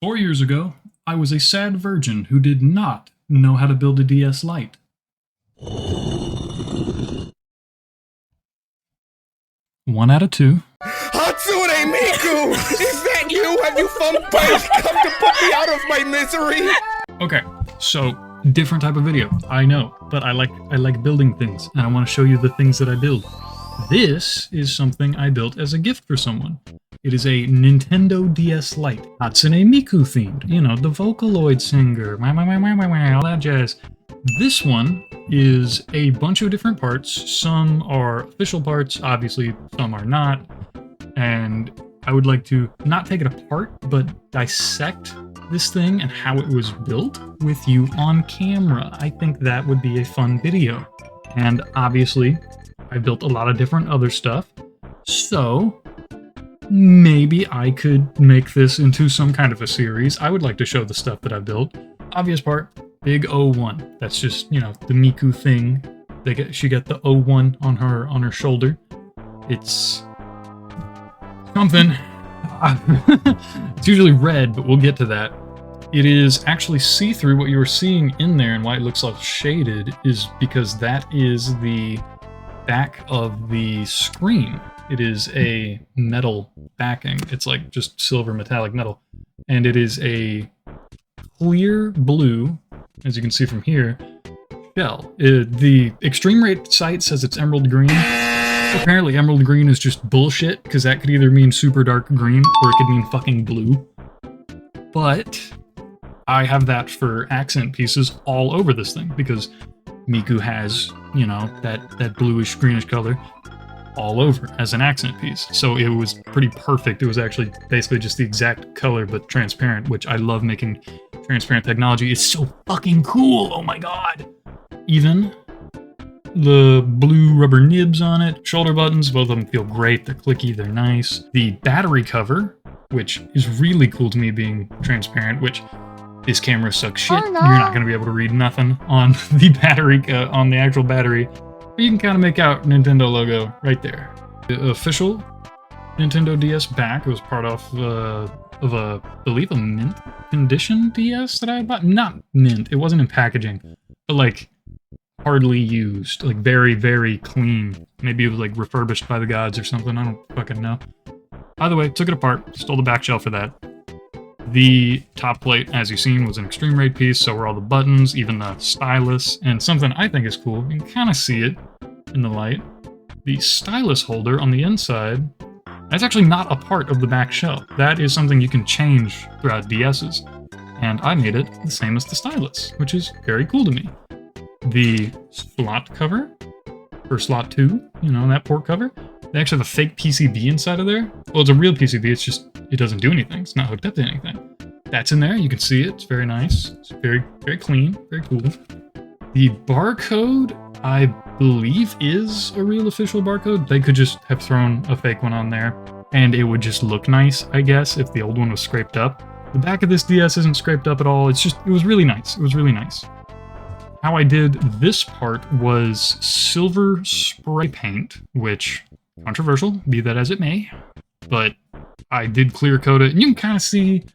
4 years ago, I was a sad virgin who did not know how to build a DS Lite. 1 out of 2. Hatsune Miku! Is that you? Have you found ways come to put me out of my misery? Okay, so different type of video, I know, but I like building things, and I want to show you the things that I build. This is something I built as a gift for someone. It is a Nintendo DS Lite, Hatsune Miku themed. You know, the Vocaloid singer, all that jazz. This one is a bunch of different parts. Some are official parts, obviously some are not. And I would like to not take it apart, but dissect this thing and how it was built with you on camera. I think that would be a fun video. And obviously, I built a lot of different other stuff. So maybe I could make this into some kind of a series. I would like to show the stuff that I built. Obvious part, big O1. That's just, you know, the Miku thing. She got the O1 on her shoulder. It's something. It's usually red, but we'll get to that. It is actually see-through. What you were seeing in there and why it looks all shaded is because that is the back of the screen. It is a metal backing. It's like just silver metallic metal. And it is a clear blue, as you can see from here, shell. The Extreme Rate site says it's emerald green. Apparently emerald green is just bullshit, because that could either mean super dark green, or it could mean fucking blue. But I have that for accent pieces all over this thing, because Miku has, you know, that bluish greenish color all over as an accent piece. So it was pretty perfect. It was actually basically just the exact color but transparent, which I love making transparent technology. It's so fucking cool. Oh my god. Even the blue rubber nibs on it, shoulder buttons, both of them feel great. They're clicky, they're nice. The battery cover, which is really cool to me being transparent, which this camera sucks shit. Oh, no. You're not going to be able to read nothing on the battery, on the actual battery. But you can kind of make out Nintendo logo right there. The official Nintendo DS back, it was part of I believe a mint condition DS that I bought. Not mint, it wasn't in packaging, but like hardly used, like very, very clean. Maybe it was like refurbished by the gods or something, I don't fucking know. Either way, took it apart, stole the back shell for that. The top plate, as you've seen, was an Extreme Rate piece, so were all the buttons, even the stylus, and something I think is cool, you can kind of see it in the light. The stylus holder on the inside, that's actually not a part of the back shell. That is something you can change throughout DS's. And I made it the same as the stylus, which is very cool to me. The slot cover for slot 2, you know, that port cover, they actually have a fake PCB inside of there. Well, it's a real PCB, it's just, it doesn't do anything. It's not hooked up to anything. That's in there, you can see it. It's very nice. It's very, very clean, very cool. The barcode, I believe, is a real official barcode. They could just have thrown a fake one on there, and it would just look nice, I guess, if the old one was scraped up. The back of this DS isn't scraped up at all. It's just, it was really nice. It was really nice. How I did this part was silver spray paint, which, controversial, be that as it may, but I did clear coat it, and you can kind of see,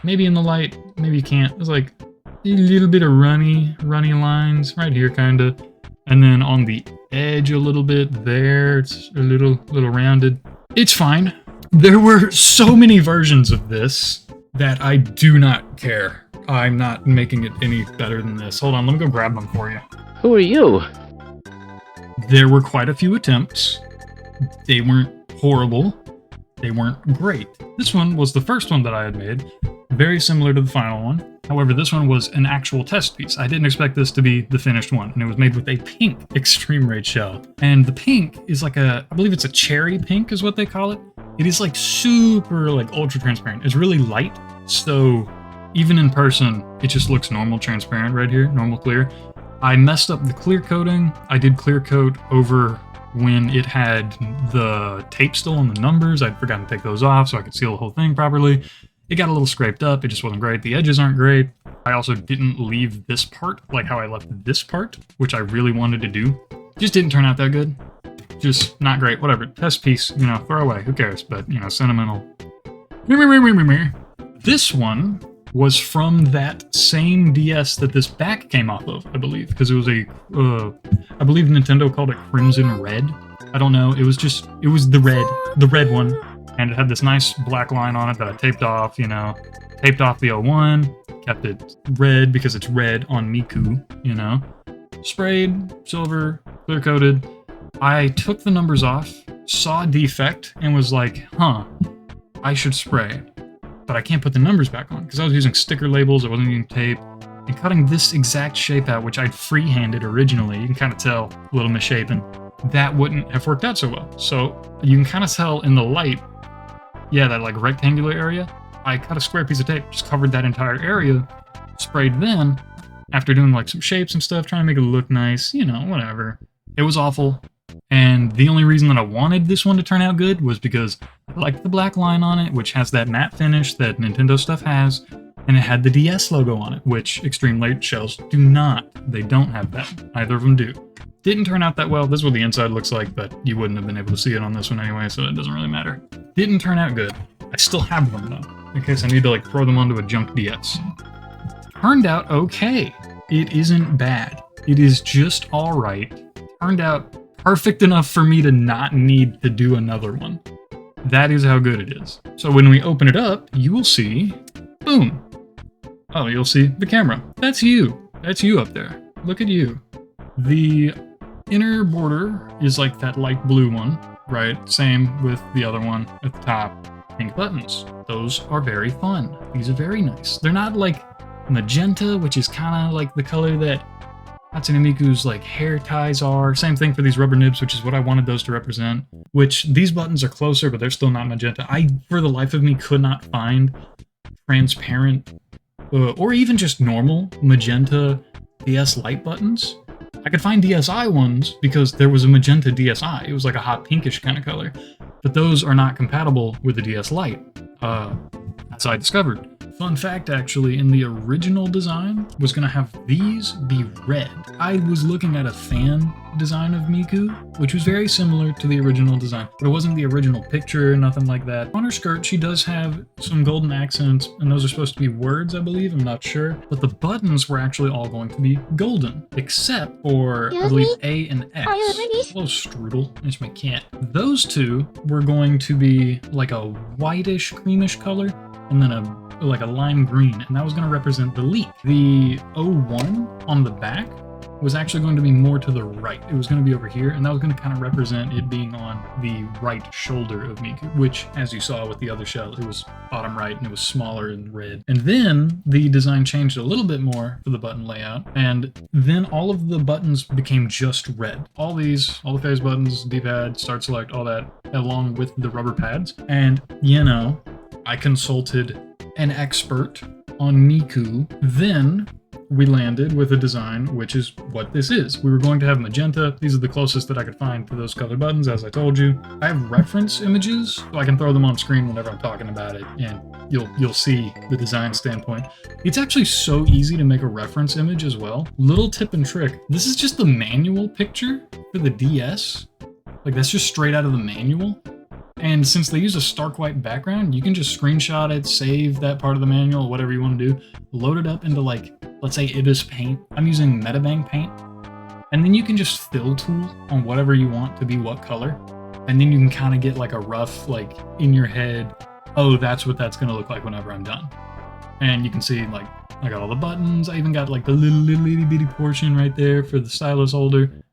maybe in the light, maybe you can't, there's like a little bit of runny lines right here, kind of, and then on the edge a little bit there, it's a little rounded. It's fine. There were so many versions of this that I do not care. I'm not making it any better than this. Hold on, let me go grab them for you. Who are you? There were quite a few attempts. They weren't horrible. They weren't great. This one was the first one that I had made, very similar to the final one. However, this one was an actual test piece. I didn't expect this to be the finished one, and it was made with a pink Extreme Rate shell. And the pink is like I believe it's a cherry pink is what they call it. It is like super, like ultra transparent. It's really light, so even in person, it just looks normal transparent right here, normal clear. I messed up the clear coating. I did clear coat over when it had the tape still on the numbers. I'd forgotten to take those off so I could seal the whole thing properly. It got a little scraped up, it just wasn't great. The edges aren't great. I also didn't leave this part like how I left this part, which I really wanted to do. Just didn't turn out that good. Just not great, whatever. Test piece, you know, throw away, who cares? But, you know, sentimental. This one was from that same DS that this back came off of, I believe, because it was a, I believe Nintendo called it Crimson Red. I don't know. It was the red one, and it had this nice black line on it that I taped off, you know, taped off the 01, kept it red because it's red on Miku, you know, sprayed, silver, clear coated. I took the numbers off, saw a defect, and was like, huh, I should spray. But I can't put the numbers back on because I was using sticker labels, I wasn't using tape. And cutting this exact shape out, which I'd freehanded originally, you can kind of tell a little misshapen, that wouldn't have worked out so well. So you can kind of tell in the light, yeah, that like rectangular area, I cut a square piece of tape, just covered that entire area, sprayed then, after doing like some shapes and stuff, trying to make it look nice, you know, whatever. It was awful. And the only reason that I wanted this one to turn out good was because I liked the black line on it, which has that matte finish that Nintendo stuff has, and it had the DS logo on it, which Extreme Late shells do not. They don't have that. Neither of them do. Didn't turn out that well. This is what the inside looks like, but you wouldn't have been able to see it on this one anyway, so it doesn't really matter. Didn't turn out good. I still have them though, in case I need to like throw them onto a junk DS. Turned out okay. It isn't bad. It is just alright. Turned out perfect enough for me to not need to do another one. That is how good it is. So when we open it up, you will see, boom. Oh, you'll see the camera. That's you. That's you up there. Look at you. The inner border is like that light blue one, right? Same with the other one at the top. Pink buttons. Those are very fun. These are very nice. They're not like magenta, which is kind of like the color that Hatsune Miku's like hair ties are. Same thing for these rubber nibs, which is what I wanted those to represent. Which these buttons are closer, but they're still not magenta. I, for the life of me, could not find transparent or even just normal magenta DS Lite buttons. I could find DSi ones because there was a magenta DSi. It was like a hot pinkish kind of color. But those are not compatible with the DS Lite, as I discovered. Fun fact, actually, in the original design, was going to have these be red. I was looking at a fan design of Miku, which was very similar to the original design, but it wasn't the original picture, nothing like that. On her skirt, she does have some golden accents, and those are supposed to be words, I believe, I'm not sure. But the buttons were actually all going to be golden, except for, I believe, A and X. Hello, Strudel. It's my cat. Those two were going to be like a whitish, creamish color, and then like a lime green, and that was going to represent the leak. The 01 on the back was actually going to be more to the right. It was going to be over here, and that was going to kind of represent it being on the right shoulder of Miku, which, as you saw with the other shell, it was bottom right, and it was smaller and red. And then the design changed a little bit more for the button layout, and then all of the buttons became just red. All the phase buttons, D-pad, start select, all that, along with the rubber pads. And, you know, I consulted an expert on Miku. Then we landed with a design, which is what this is. We were going to have magenta. These are the closest that I could find for those color buttons, as I told you. I have reference images, so I can throw them on screen whenever I'm talking about it, and you'll see the design standpoint. It's actually so easy to make a reference image as well. Little tip and trick. This is just the manual picture for the DS. Like, that's just straight out of the manual. And since they use a stark white background, you can just screenshot it, save that part of the manual, whatever you want to do, load it up into, like, let's say Ibis Paint. I'm using Metabang Paint. And then you can just fill tool on whatever you want to be what color. And then you can kind of get like a rough, like, in your head, oh, that's what that's going to look like whenever I'm done. And you can see, like, I got all the buttons. I even got, like, the little itty bitty portion right there for the stylus holder.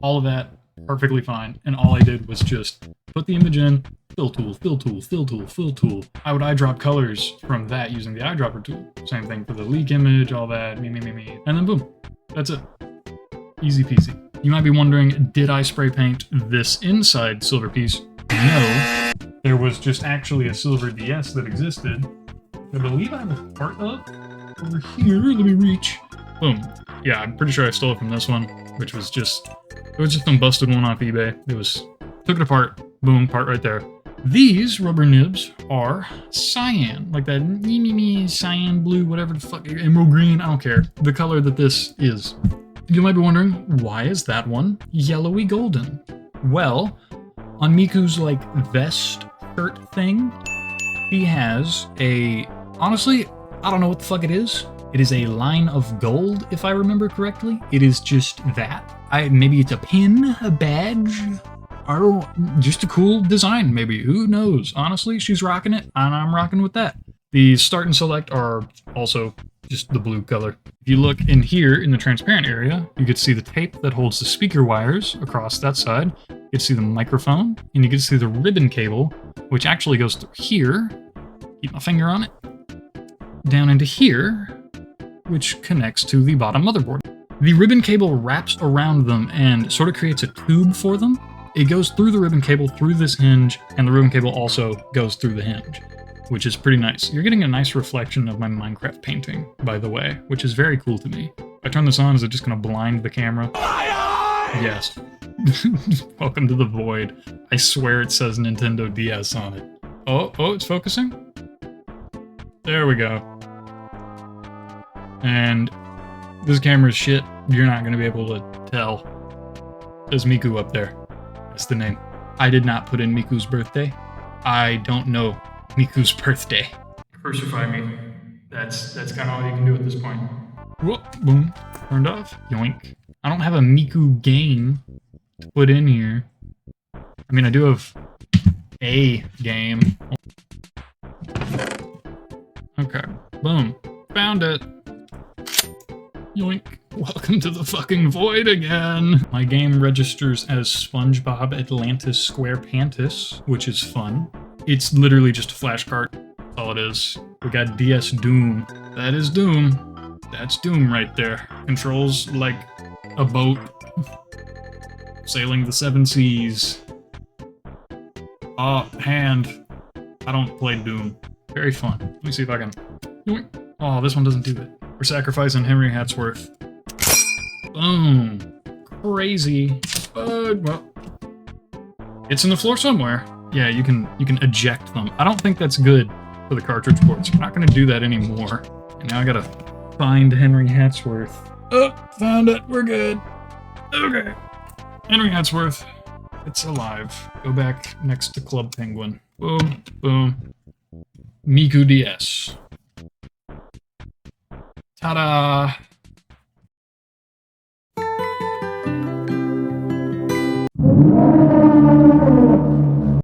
All of that, perfectly fine. And all I did was just put the image in, fill tool, fill tool, fill tool, fill tool. I would eyedrop colors from that using the eyedropper tool. Same thing for the leak image, all that, me. And then boom, that's it. Easy peasy. You might be wondering, did I spray paint this inside silver piece? No. There was just actually a silver DS that existed. I believe I have a part of. Over here, let me reach. Boom. Yeah, I'm pretty sure I stole it from this one, which was just, it was just some busted one off eBay. It was, took it apart. Boom, part right there. These rubber nibs are cyan, like that cyan blue, whatever the fuck, emerald green, I don't care. The color that this is. You might be wondering, why is that one yellowy golden? Well, on Miku's like vest shirt thing, he has a Honestly, I don't know what the fuck it is. It is a line of gold, if I remember correctly. It is just that. Maybe it's a pin, a badge. I don't. Just a cool design, maybe. Who knows? Honestly, she's rocking it, and I'm rocking with that. The start and select are also just the blue color. If you look in here in the transparent area, you can see the tape that holds the speaker wires across that side. You can see the microphone, and you can see the ribbon cable, which actually goes through here. Keep my finger on it. Down into here, which connects to the bottom motherboard. The ribbon cable wraps around them and sort of creates a tube for them. It goes through the ribbon cable, through this hinge, and the ribbon cable also goes through the hinge, which is pretty nice. You're getting a nice reflection of my Minecraft painting, by the way, which is very cool to me. If I turn this on, is it just going to blind the camera? Yes. Welcome to the void. I swear it says Nintendo DS on it. Oh, it's focusing? There we go. And this camera's shit. You're not going to be able to tell. There's Miku up there. That's the name. I did not put in Miku's birthday. I don't know Miku's birthday. Crucify me. That's kind of all you can do at this point. Whoop, boom. Turned off. Yoink. I don't have a Miku game to put in here. I mean, I do have a game. Okay. Boom. Found it. Yoink. Welcome to the fucking void again. My game registers as SpongeBob Atlantis SquarePantis, which is fun. It's literally just a flashcard. That's all it is. We got DS Doom. That is Doom. That's Doom right there. Controls like a boat sailing the 7 seas. Oh, hand. I don't play Doom. Very fun. Let me see if I can... Yoink. Oh, this one doesn't do it. We're sacrificing Henry Hatsworth. Boom. Crazy. Well, it's in the floor somewhere. Yeah, you can eject them. I don't think that's good for the cartridge ports. We're not going to do that anymore. And now I gotta find Henry Hatsworth. Oh, found it. We're good. Okay. Henry Hatsworth. It's alive. Go back next to Club Penguin. Boom. Boom. Miku DS. Ta-da!